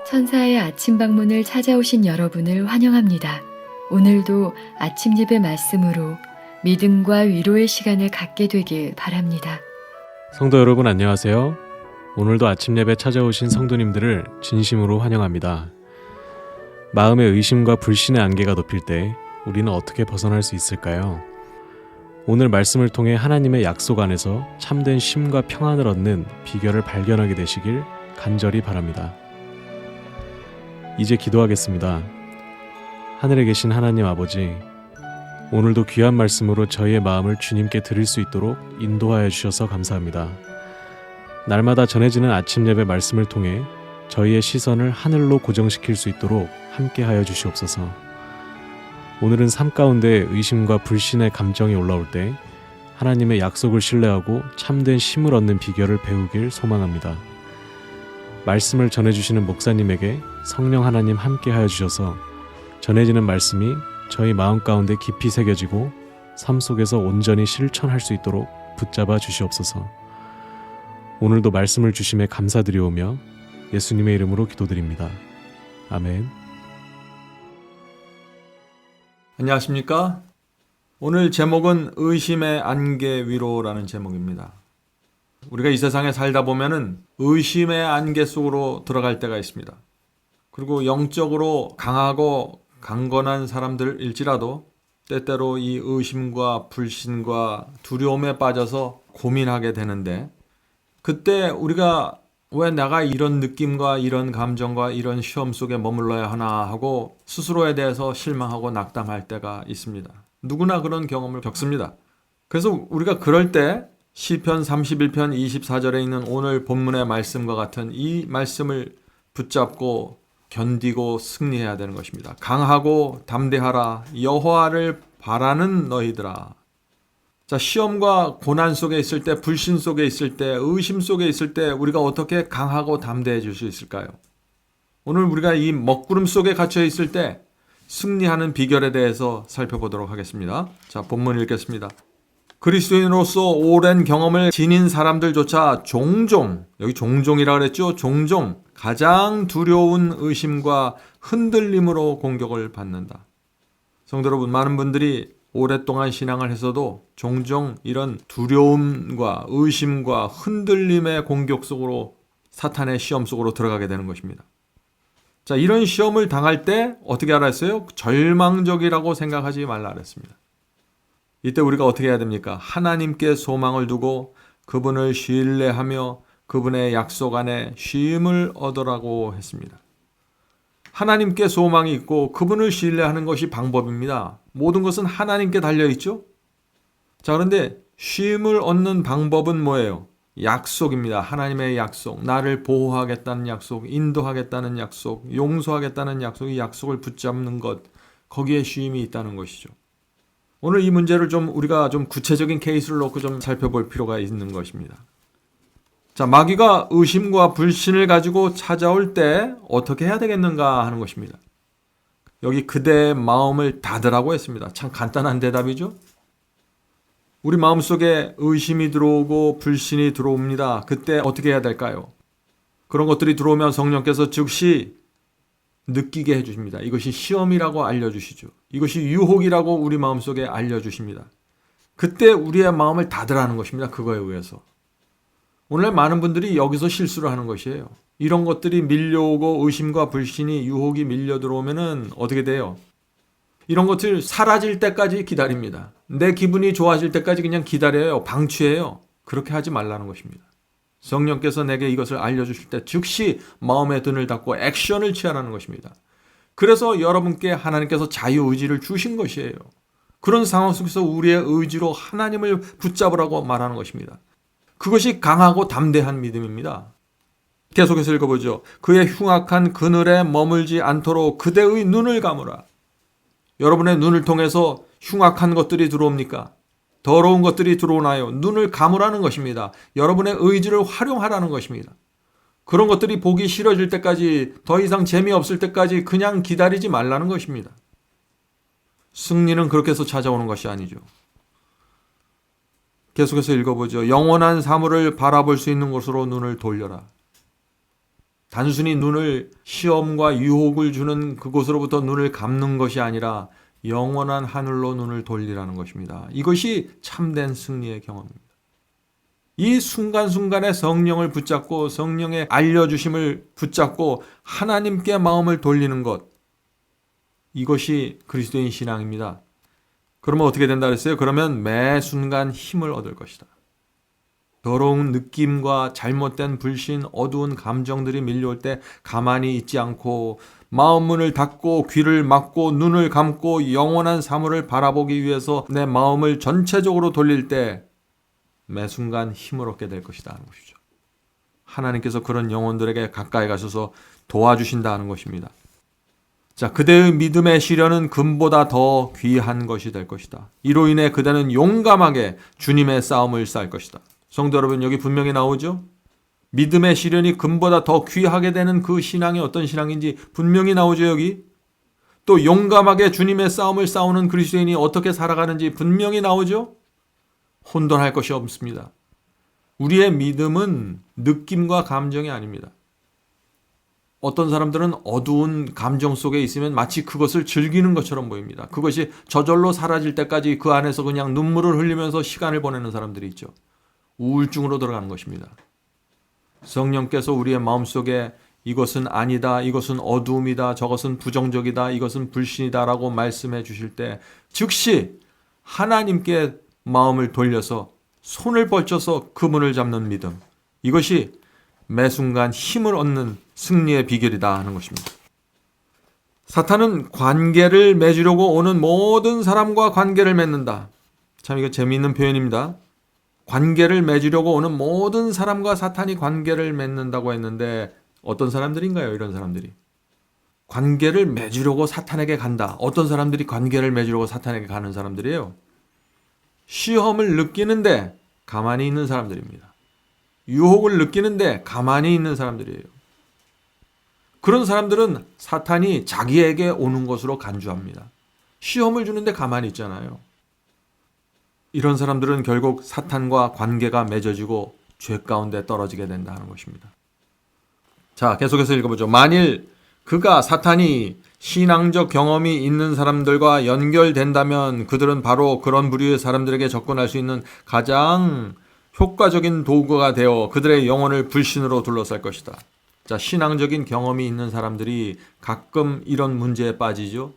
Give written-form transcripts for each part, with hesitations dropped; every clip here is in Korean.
천사의 아침 방문을 찾아오신 여러분을 환영합니다. 오늘도 아침 예배 말씀으로 믿음과 위로의 시간을 갖게 되길 바랍니다. 성도 여러분 안녕하세요. 오늘도 아침 예배 찾아오신 성도님들을 진심으로 환영합니다. 마음의 의심과 불신의 안개가 덮일 때 우리는 어떻게 벗어날 수 있을까요? 오늘 말씀을 통해 하나님의 약속 안에서 참된 쉼과 평안을 얻는 비결을 발견하게 되시길 간절히 바랍니다. 이제 기도하겠습니다. 하늘에 계신 하나님 아버지, 오늘도 귀한 말씀으로 저희의 마음을 주님께 드릴 수 있도록 인도하여 주셔서 감사합니다. 날마다 전해지는 아침 예배 말씀을 통해 저희의 시선을 하늘로 고정시킬 수 있도록 함께하여 주시옵소서. 오늘은 삶 가운데 의심과 불신의 감정이 올라올 때 하나님의 약속을 신뢰하고 참된 쉼을 얻는 비결을 배우길 소망합니다. 말씀을 전해주시는 목사님에게 성령 하나님 함께하여 주셔서 전해지는 말씀이 저희 마음 가운데 깊이 새겨지고 삶 속에서 온전히 실천할 수 있도록 붙잡아 주시옵소서. 오늘도 말씀을 주심에 감사드리오며 예수님의 이름으로 기도드립니다. 아멘. 안녕하십니까? 오늘 제목은 의심의 안개 위로라는 제목입니다. 우리가 이 세상에 살다 보면은 의심의 안개 속으로 들어갈 때가 있습니다. 그리고 영적으로 강하고 강건한 사람들일지라도 때때로 이 의심과 불신과 두려움에 빠져서 고민하게 되는데, 그때 우리가 왜 내가 이런 느낌과 이런 감정과 이런 시험 속에 머물러야 하나 하고 스스로에 대해서 실망하고 낙담할 때가 있습니다. 누구나 그런 경험을 겪습니다. 그래서 우리가 그럴 때 시편 31편 24절에 있는 오늘 본문의 말씀과 같은 이 말씀을 붙잡고 견디고 승리해야 되는 것입니다. 강하고 담대하라, 여호와를 바라는 너희들아. 자, 시험과 고난 속에 있을 때, 불신 속에 있을 때, 의심 속에 있을 때 우리가 어떻게 강하고 담대해질 수 있을까요? 오늘 우리가 이 먹구름 속에 갇혀 있을 때 승리하는 비결에 대해서 살펴보도록 하겠습니다. 자, 본문 읽겠습니다. 그리스도인으로서 오랜 경험을 지닌 사람들조차 종종, 여기 종종이라 그랬죠? 종종 가장 두려운 의심과 흔들림으로 공격을 받는다. 성도 여러분, 많은 분들이 오랫동안 신앙을 해서도 종종 이런 두려움과 의심과 흔들림의 공격 속으로, 사탄의 시험 속으로 들어가게 되는 것입니다. 자, 이런 시험을 당할 때 어떻게 하라 했어요? 절망적이라고 생각하지 말라 그랬습니다. 이때 우리가 어떻게 해야 됩니까? 하나님께 소망을 두고 그분을 신뢰하며 그분의 약속 안에 쉼을 얻으라고 했습니다. 하나님께 소망이 있고 그분을 신뢰하는 것이 방법입니다. 모든 것은 하나님께 달려있죠? 자, 그런데 쉼을 얻는 방법은 뭐예요? 약속입니다. 하나님의 약속, 나를 보호하겠다는 약속, 인도하겠다는 약속, 용서하겠다는 약속, 이 약속을 붙잡는 것, 거기에 쉼이 있다는 것이죠. 오늘 이 문제를 우리가 구체적인 케이스를 놓고 살펴볼 필요가 있는 것입니다. 자, 마귀가 의심과 불신을 가지고 찾아올 때 어떻게 해야 되겠는가 하는 것입니다. 여기 그대의 마음을 닫으라고 했습니다. 참 간단한 대답이죠. 우리 마음속에 의심이 들어오고 불신이 들어옵니다. 그때 어떻게 해야 될까요? 그런 것들이 들어오면 성령께서 즉시 느끼게 해주십니다. 이것이 시험이라고 알려주시죠. 이것이 유혹이라고 우리 마음속에 알려주십니다. 그때 우리의 마음을 닫으라는 것입니다. 그거에 의해서. 오늘 많은 분들이 여기서 실수를 하는 것이에요. 이런 것들이 밀려오고 의심과 불신이, 유혹이 밀려 들어오면은 어떻게 돼요? 이런 것들 사라질 때까지 기다립니다. 내 기분이 좋아질 때까지 그냥 기다려요. 방치해요. 그렇게 하지 말라는 것입니다. 성령께서 내게 이것을 알려주실 때 즉시 마음의 등을 닫고 액션을 취하라는 것입니다. 그래서 여러분께 하나님께서 자유의지를 주신 것이에요. 그런 상황 속에서 우리의 의지로 하나님을 붙잡으라고 말하는 것입니다. 그것이 강하고 담대한 믿음입니다. 계속해서 읽어보죠. 그의 흉악한 그늘에 머물지 않도록 그대의 눈을 감으라. 여러분의 눈을 통해서 흉악한 것들이 들어옵니까? 더러운 것들이 들어오나요? 눈을 감으라는 것입니다. 여러분의 의지를 활용하라는 것입니다. 그런 것들이 보기 싫어질 때까지, 더 이상 재미없을 때까지 그냥 기다리지 말라는 것입니다. 승리는 그렇게 해서 찾아오는 것이 아니죠. 계속해서 읽어보죠. 영원한 사물을 바라볼 수 있는 곳으로 눈을 돌려라. 단순히 눈을 시험과 유혹을 주는 그곳으로부터 눈을 감는 것이 아니라 영원한 하늘로 눈을 돌리라는 것입니다. 이것이 참된 승리의 경험입니다. 이 순간순간에 성령을 붙잡고 성령의 알려주심을 붙잡고 하나님께 마음을 돌리는 것, 이것이 그리스도인 신앙입니다. 그러면 어떻게 된다 그랬어요? 그러면 매 순간 힘을 얻을 것이다. 더러운 느낌과 잘못된 불신, 어두운 감정들이 밀려올 때 가만히 있지 않고 마음 문을 닫고 귀를 막고 눈을 감고 영원한 사물을 바라보기 위해서 내 마음을 전체적으로 돌릴 때 매 순간 힘을 얻게 될 것이다 하는 것이죠. 하나님께서 그런 영혼들에게 가까이 가셔서 도와주신다 하는 것입니다. 자, 그대의 믿음의 시련은 금보다 더 귀한 것이 될 것이다. 이로 인해 그대는 용감하게 주님의 싸움을 쌓을 것이다. 성도 여러분, 여기 분명히 나오죠? 믿음의 시련이 금보다 더 귀하게 되는 그 신앙이 어떤 신앙인지 분명히 나오죠, 여기. 또 용감하게 주님의 싸움을 싸우는 그리스도인이 어떻게 살아가는지 분명히 나오죠? 혼돈할 것이 없습니다. 우리의 믿음은 느낌과 감정이 아닙니다. 어떤 사람들은 어두운 감정 속에 있으면 마치 그것을 즐기는 것처럼 보입니다. 그것이 저절로 사라질 때까지 그 안에서 그냥 눈물을 흘리면서 시간을 보내는 사람들이 있죠. 우울증으로 들어가는 것입니다. 성령께서 우리의 마음속에 이것은 아니다, 이것은 어두움이다, 저것은 부정적이다, 이것은 불신이다 라고 말씀해 주실 때 즉시 하나님께 마음을 돌려서 손을 뻗쳐서 그분을 잡는 믿음, 이것이 매 순간 힘을 얻는 승리의 비결이다 하는 것입니다. 사탄은 관계를 맺으려고 오는 모든 사람과 관계를 맺는다. 참 이거 재미있는 표현입니다. 관계를 맺으려고 오는 모든 사람과 사탄이 관계를 맺는다고 했는데 어떤 사람들인가요? 이런 사람들이. 관계를 맺으려고 사탄에게 간다. 어떤 사람들이 관계를 맺으려고 사탄에게 가는 사람들이에요? 시험을 느끼는데 가만히 있는 사람들입니다. 유혹을 느끼는데 가만히 있는 사람들이에요. 그런 사람들은 사탄이 자기에게 오는 것으로 간주합니다. 시험을 주는데 가만히 있잖아요. 이런 사람들은 결국 사탄과 관계가 맺어지고 죄 가운데 떨어지게 된다 하는 것입니다. 자, 계속해서 읽어보죠. 만일 그가 사탄이 신앙적 경험이 있는 사람들과 연결된다면 그들은 바로 그런 부류의 사람들에게 접근할 수 있는 가장 효과적인 도구가 되어 그들의 영혼을 불신으로 둘러쌀 것이다. 자, 신앙적인 경험이 있는 사람들이 가끔 이런 문제에 빠지죠.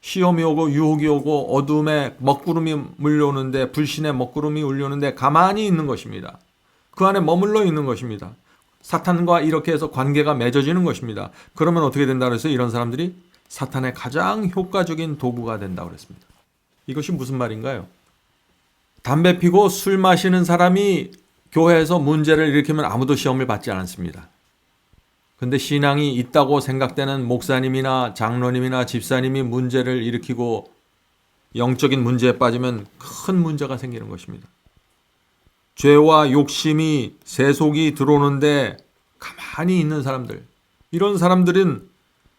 시험이 오고 유혹이 오고 어둠의 먹구름이 물려오는데, 불신의 먹구름이 울려오는데 가만히 있는 것입니다. 그 안에 머물러 있는 것입니다. 사탄과 이렇게 해서 관계가 맺어지는 것입니다. 그러면 어떻게 된다 그랬어요? 이런 사람들이 사탄의 가장 효과적인 도구가 된다고 그랬습니다. 이것이 무슨 말인가요? 담배 피고 술 마시는 사람이 교회에서 문제를 일으키면 아무도 시험을 받지 않습니다. 근데 신앙이 있다고 생각되는 목사님이나 장로님이나 집사님이 문제를 일으키고 영적인 문제에 빠지면 큰 문제가 생기는 것입니다. 죄와 욕심이 세속이 들어오는데 가만히 있는 사람들, 이런 사람들은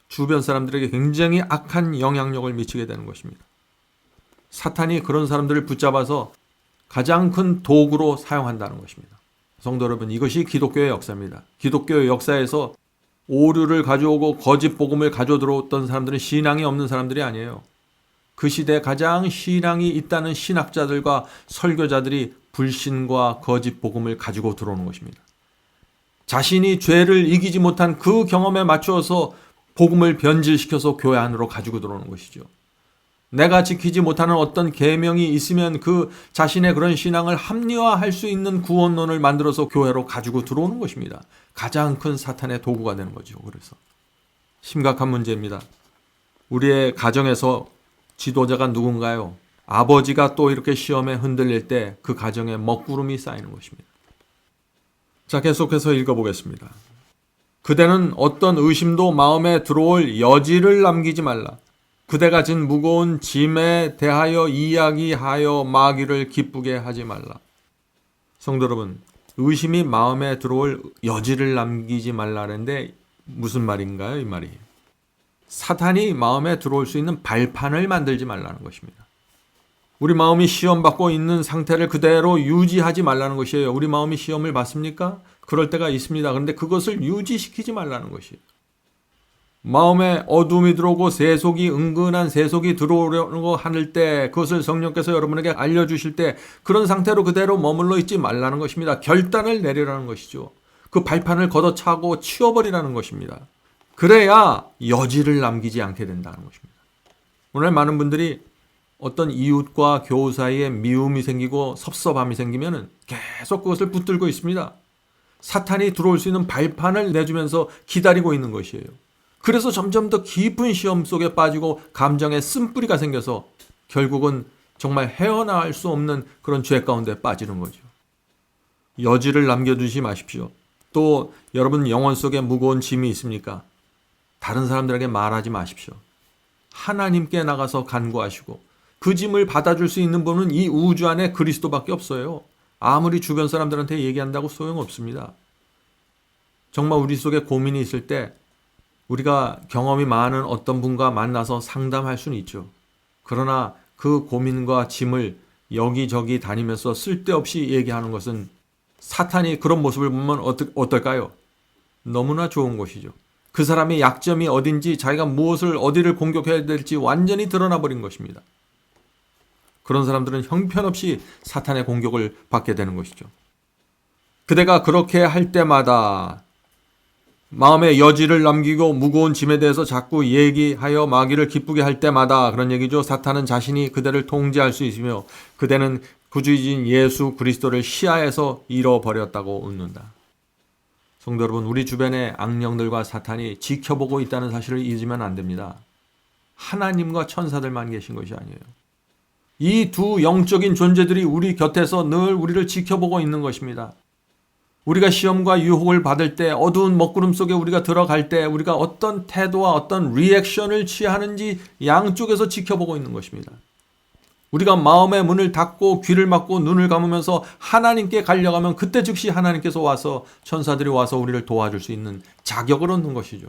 주변 사람들에게 굉장히 악한 영향력을 미치게 되는 것입니다. 사탄이 그런 사람들을 붙잡아서 가장 큰 도구로 사용한다는 것입니다. 성도 여러분, 이것이 기독교의 역사입니다. 기독교의 역사에서 오류를 가져오고 거짓 복음을 가져 들어왔던 사람들은 신앙이 없는 사람들이 아니에요. 그 시대에 가장 신앙이 있다는 신학자들과 설교자들이 불신과 거짓 복음을 가지고 들어오는 것입니다. 자신이 죄를 이기지 못한 그 경험에 맞추어서 복음을 변질시켜서 교회 안으로 가지고 들어오는 것이죠. 내가 지키지 못하는 어떤 계명이 있으면 그 자신의 그런 신앙을 합리화할 수 있는 구원론을 만들어서 교회로 가지고 들어오는 것입니다. 가장 큰 사탄의 도구가 되는 거죠. 그래서 심각한 문제입니다. 우리의 가정에서 지도자가 누군가요? 아버지가 또 이렇게 시험에 흔들릴 때 그 가정에 먹구름이 쌓이는 것입니다. 자, 계속해서 읽어보겠습니다. 그대는 어떤 의심도 마음에 들어올 여지를 남기지 말라. 그대가 진 무거운 짐에 대하여 이야기하여 마귀를 기쁘게 하지 말라. 성도 여러분, 의심이 마음에 들어올 여지를 남기지 말라는데 무슨 말인가요? 이 말이 사탄이 마음에 들어올 수 있는 발판을 만들지 말라는 것입니다. 우리 마음이 시험받고 있는 상태를 그대로 유지하지 말라는 것이에요. 우리 마음이 시험을 받습니까? 그럴 때가 있습니다. 그런데 그것을 유지시키지 말라는 것이에요. 마음에 어둠이 들어오고 은근한 세속이 들어오려고 하는 때 그것을 성령께서 여러분에게 알려주실 때 그런 상태로 그대로 머물러 있지 말라는 것입니다. 결단을 내리라는 것이죠. 그 발판을 걷어차고 치워버리라는 것입니다. 그래야 여지를 남기지 않게 된다는 것입니다. 오늘 많은 분들이 어떤 이웃과 교우 사이에 미움이 생기고 섭섭함이 생기면 계속 그것을 붙들고 있습니다. 사탄이 들어올 수 있는 발판을 내주면서 기다리고 있는 것이에요. 그래서 점점 더 깊은 시험 속에 빠지고 감정에 쓴뿌리가 생겨서 결국은 정말 헤어나올 수 없는 그런 죄 가운데 빠지는 거죠. 여지를 남겨두지 마십시오. 또 여러분 영혼 속에 무거운 짐이 있습니까? 다른 사람들에게 말하지 마십시오. 하나님께 나가서 간구하시고 그 짐을 받아줄 수 있는 분은 이 우주 안에 그리스도밖에 없어요. 아무리 주변 사람들한테 얘기한다고 소용없습니다. 정말 우리 속에 고민이 있을 때 우리가 경험이 많은 어떤 분과 만나서 상담할 수는 있죠. 그러나 그 고민과 짐을 여기저기 다니면서 쓸데없이 얘기하는 것은 사탄이 그런 모습을 보면 어떨까요? 너무나 좋은 것이죠. 그 사람의 약점이 어딘지 자기가 어디를 공격해야 될지 완전히 드러나 버린 것입니다. 그런 사람들은 형편없이 사탄의 공격을 받게 되는 것이죠. 그대가 그렇게 할 때마다 마음에 여지를 남기고 무거운 짐에 대해서 자꾸 얘기하여 마귀를 기쁘게 할 때마다 그런 얘기죠. 사탄은 자신이 그대를 통제할 수 있으며 그대는 구주이신 예수 그리스도를 시야에서 잃어버렸다고 웃는다. 성도 여러분, 우리 주변의 악령들과 사탄이 지켜보고 있다는 사실을 잊으면 안 됩니다. 하나님과 천사들만 계신 것이 아니에요. 이 두 영적인 존재들이 우리 곁에서 늘 우리를 지켜보고 있는 것입니다. 우리가 시험과 유혹을 받을 때 어두운 먹구름 속에 우리가 들어갈 때 우리가 어떤 태도와 어떤 리액션을 취하는지 양쪽에서 지켜보고 있는 것입니다. 우리가 마음의 문을 닫고 귀를 막고 눈을 감으면서 하나님께 가려가면 그때 즉시 하나님께서 와서 천사들이 와서 우리를 도와줄 수 있는 자격을 얻는 것이죠.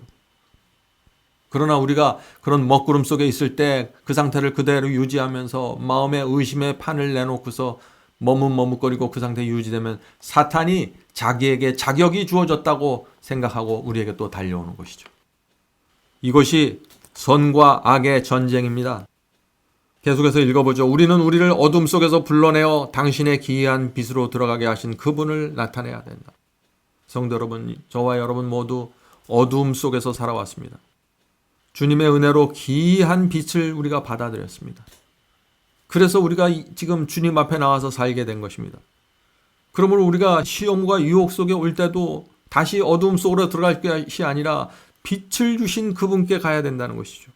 그러나 우리가 그런 먹구름 속에 있을 때 그 상태를 그대로 유지하면서 마음의 의심의 판을 내놓고서 머뭇머뭇거리고 그 상태에 유지되면 사탄이 자기에게 자격이 주어졌다고 생각하고 우리에게 또 달려오는 것이죠. 이것이 선과 악의 전쟁입니다. 계속해서 읽어보죠. 우리는 우리를 어둠 속에서 불러내어 당신의 기이한 빛으로 들어가게 하신 그분을 나타내야 된다. 성도 여러분, 저와 여러분 모두 어둠 속에서 살아왔습니다. 주님의 은혜로 기이한 빛을 우리가 받아들였습니다. 그래서 우리가 지금 주님 앞에 나와서 살게 된 것입니다. 그러므로 우리가 시험과 유혹 속에 올 때도 다시 어둠 속으로 들어갈 것이 아니라 빛을 주신 그분께 가야 된다는 것이죠.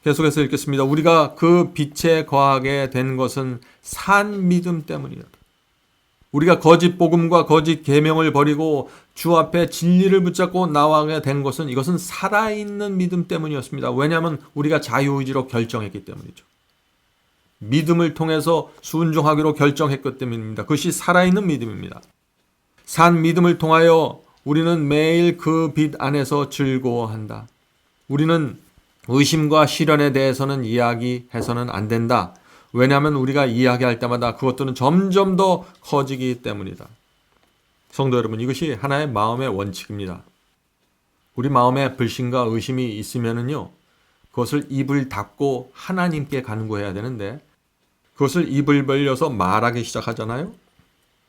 계속해서 읽겠습니다. 우리가 그 빛에 거하게 된 것은 산 믿음 때문이다. 우리가 거짓 복음과 거짓 계명을 버리고 주 앞에 진리를 붙잡고 나가게 된 것은 이것은 살아있는 믿음 때문이었습니다. 왜냐하면 우리가 자유의지로 결정했기 때문이죠. 믿음을 통해서 순종하기로 결정했기 때문입니다. 그것이 살아있는 믿음입니다. 산 믿음을 통하여 우리는 매일 그 빛 안에서 즐거워한다. 우리는 의심과 시련에 대해서는 이야기해서는 안 된다. 왜냐하면 우리가 이야기할 때마다 그것들은 점점 더 커지기 때문이다. 성도 여러분, 이것이 하나의 마음의 원칙입니다. 우리 마음에 불신과 의심이 있으면은요, 그것을 입을 닫고 하나님께 간구해야 되는데 그것을 입을 벌려서 말하기 시작하잖아요.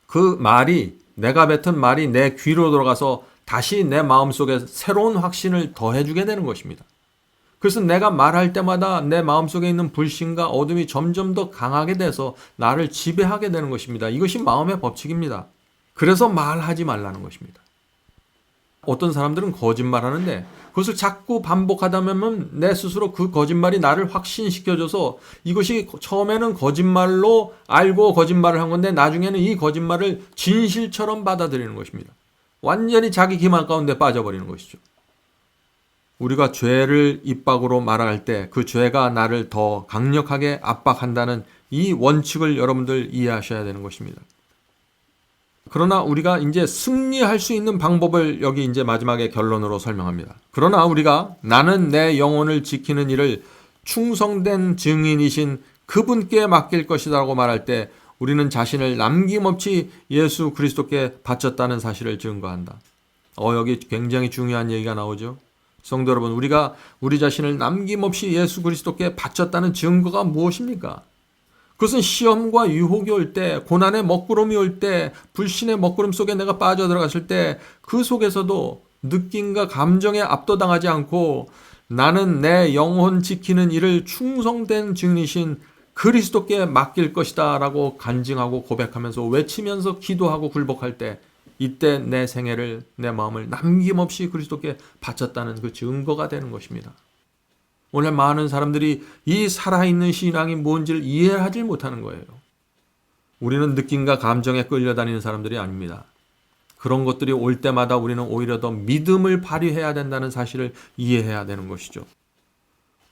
그 말이, 내가 뱉은 말이 내 귀로 들어가서 다시 내 마음속에 새로운 확신을 더해주게 되는 것입니다. 그래서 내가 말할 때마다 내 마음속에 있는 불신과 어둠이 점점 더 강하게 돼서 나를 지배하게 되는 것입니다. 이것이 마음의 법칙입니다. 그래서 말하지 말라는 것입니다. 어떤 사람들은 거짓말하는데 그것을 자꾸 반복하다 보면 내 스스로 그 거짓말이 나를 확신시켜줘서 이것이 처음에는 거짓말로 알고 거짓말을 한 건데 나중에는 이 거짓말을 진실처럼 받아들이는 것입니다. 완전히 자기 기만 가운데 빠져버리는 것이죠. 우리가 죄를 입 밖으로 말할 때 그 죄가 나를 더 강력하게 압박한다는 이 원칙을 여러분들 이해하셔야 되는 것입니다. 그러나 우리가 이제 승리할 수 있는 방법을 여기 이제 마지막에 결론으로 설명합니다. 그러나 우리가 나는 내 영혼을 지키는 일을 충성된 증인이신 그분께 맡길 것이라고 말할 때 우리는 자신을 남김없이 예수 그리스도께 바쳤다는 사실을 증거한다. 여기 굉장히 중요한 얘기가 나오죠. 성도 여러분, 우리가 우리 자신을 남김없이 예수 그리스도께 바쳤다는 증거가 무엇입니까? 그것은 시험과 유혹이 올 때, 고난의 먹구름이 올 때, 불신의 먹구름 속에 내가 빠져들어갔을 때 그 속에서도 느낌과 감정에 압도당하지 않고 나는 내 영혼 지키는 일을 충성된 증인이신 그리스도께 맡길 것이다 라고 간증하고 고백하면서 외치면서 기도하고 굴복할 때, 이때 내 생애를, 내 마음을 남김없이 그리스도께 바쳤다는 그 증거가 되는 것입니다. 오늘 많은 사람들이 이 살아있는 신앙이 뭔지를 이해하지 못하는 거예요. 우리는 느낌과 감정에 끌려다니는 사람들이 아닙니다. 그런 것들이 올 때마다 우리는 오히려 더 믿음을 발휘해야 된다는 사실을 이해해야 되는 것이죠.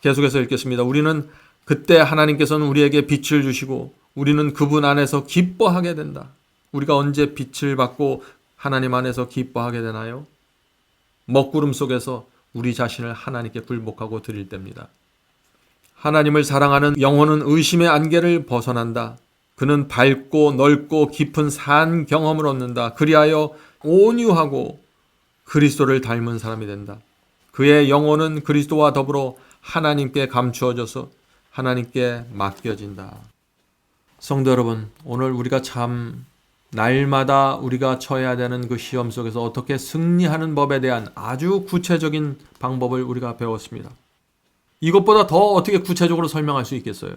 계속해서 읽겠습니다. 우리는 그때 하나님께서는 우리에게 빛을 주시고 우리는 그분 안에서 기뻐하게 된다. 우리가 언제 빛을 받고 하나님 안에서 기뻐하게 되나요? 먹구름 속에서 우리 자신을 하나님께 굴복하고 드릴 때입니다. 하나님을 사랑하는 영혼은 의심의 안개를 벗어난다. 그는 밝고 넓고 깊은 산 경험을 얻는다. 그리하여 온유하고 그리스도를 닮은 사람이 된다. 그의 영혼은 그리스도와 더불어 하나님께 감추어져서 하나님께 맡겨진다. 성도 여러분, 오늘 우리가 참 날마다 우리가 처해야 되는 그 시험 속에서 어떻게 승리하는 법에 대한 아주 구체적인 방법을 우리가 배웠습니다. 이것보다 더 어떻게 구체적으로 설명할 수 있겠어요?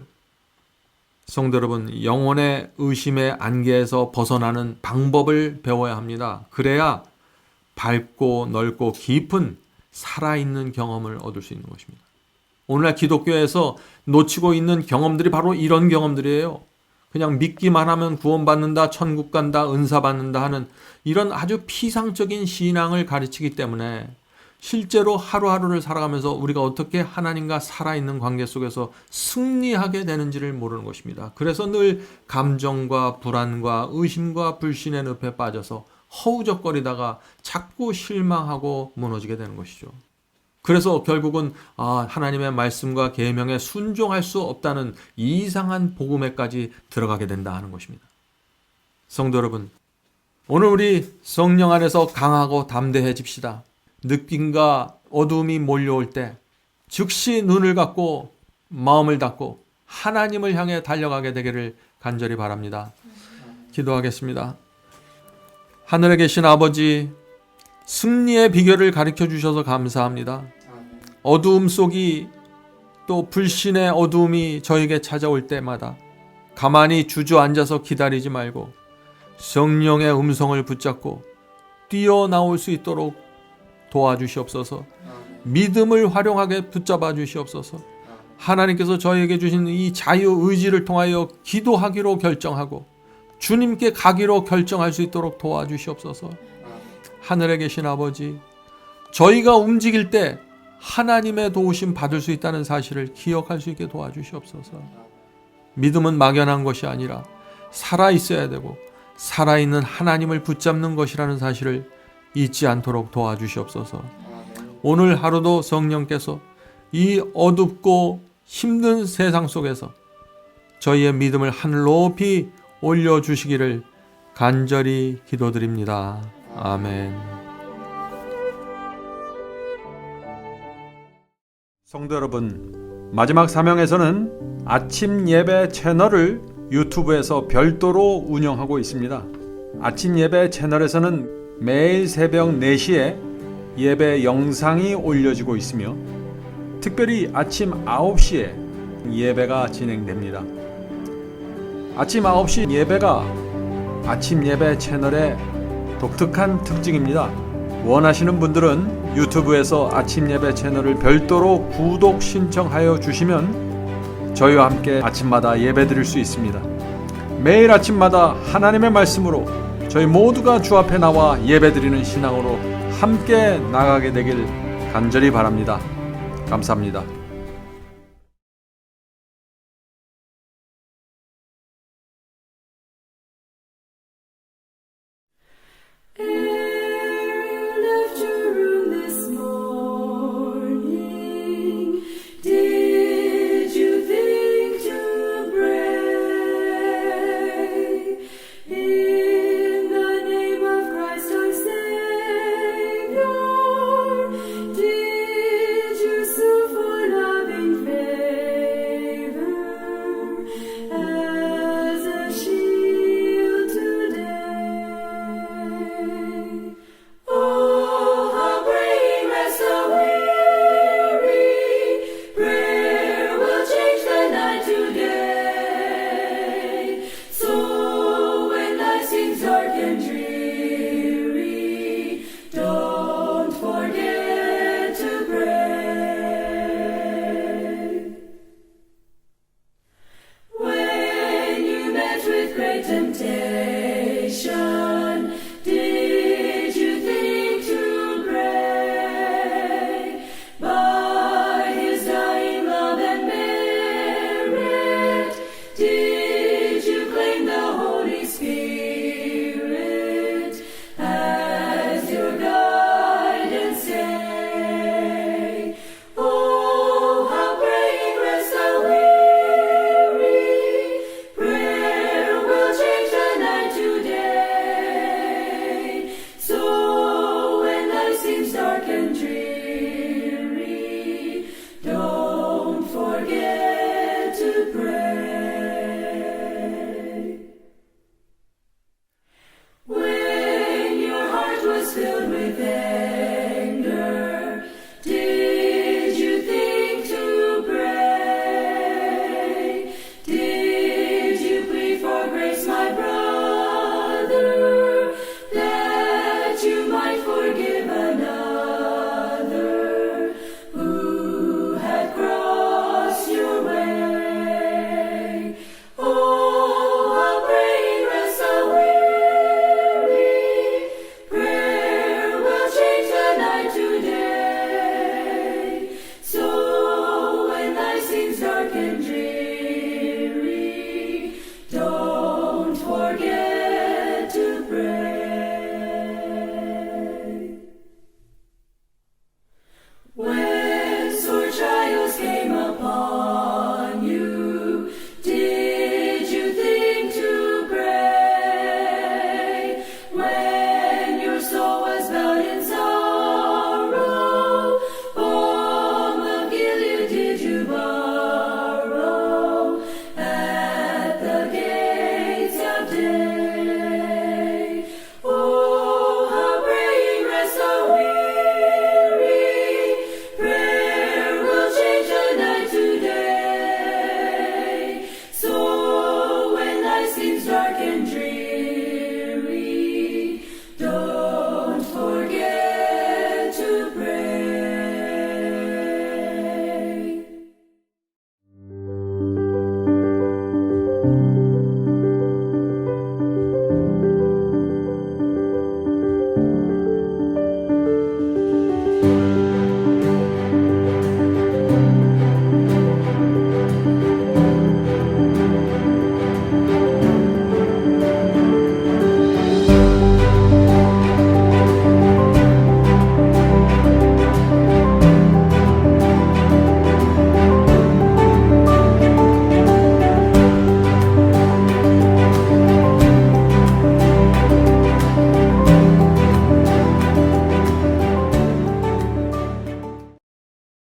성도 여러분, 영혼의 의심의 안개에서 벗어나는 방법을 배워야 합니다. 그래야 밝고 넓고 깊은 살아있는 경험을 얻을 수 있는 것입니다. 오늘날 기독교에서 놓치고 있는 경험들이 바로 이런 경험들이에요. 그냥 믿기만 하면 구원받는다, 천국 간다, 은사 받는다 하는 이런 아주 피상적인 신앙을 가르치기 때문에 실제로 하루하루를 살아가면서 우리가 어떻게 하나님과 살아있는 관계 속에서 승리하게 되는지를 모르는 것입니다. 그래서 늘 감정과 불안과 의심과 불신의 늪에 빠져서 허우적거리다가 자꾸 실망하고 무너지게 되는 것이죠. 그래서 결국은 하나님의 말씀과 계명에 순종할 수 없다는 이상한 복음에까지 들어가게 된다 하는 것입니다. 성도 여러분, 오늘 우리 성령 안에서 강하고 담대해집시다. 느낌과 어두움이 몰려올 때 즉시 눈을 감고 마음을 닫고 하나님을 향해 달려가게 되기를 간절히 바랍니다. 기도하겠습니다. 하늘에 계신 아버지, 승리의 비결을 가르쳐 주셔서 감사합니다. 어두움 속이 또 불신의 어두움이 저에게 찾아올 때마다 가만히 주저앉아서 기다리지 말고 성령의 음성을 붙잡고 뛰어나올 수 있도록 도와주시옵소서. 믿음을 활용하게 붙잡아 주시옵소서. 하나님께서 저에게 주신 이 자유의지를 통하여 기도하기로 결정하고 주님께 가기로 결정할 수 있도록 도와주시옵소서. 하늘에 계신 아버지, 저희가 움직일 때 하나님의 도우심 받을 수 있다는 사실을 기억할 수 있게 도와주시옵소서. 믿음은 막연한 것이 아니라 살아있어야 되고 살아있는 하나님을 붙잡는 것이라는 사실을 잊지 않도록 도와주시옵소서. 오늘 하루도 성령께서 이 어둡고 힘든 세상 속에서 저희의 믿음을 하늘 높이 올려주시기를 간절히 기도드립니다. 아멘. 성도 여러분, 마지막 사명에서는 아침 예배 채널을 유튜브에서 별도로 운영하고 있습니다. 아침 예배 채널에서는 매일 새벽 4시에 예배 영상이 올려지고 있으며 특별히 아침 9시에 예배가 진행됩니다. 아침 9시 예배가 아침 예배 채널의 독특한 특징입니다. 원하시는 분들은 유튜브에서 아침 예배 채널을 별도로 구독 신청하여 주시면 저희와 함께 아침마다 예배 드릴 수 있습니다. 매일 아침마다 하나님의 말씀으로 저희 모두가 주 앞에 나와 예배 드리는 신앙으로 함께 나가게 되길 간절히 바랍니다. 감사합니다.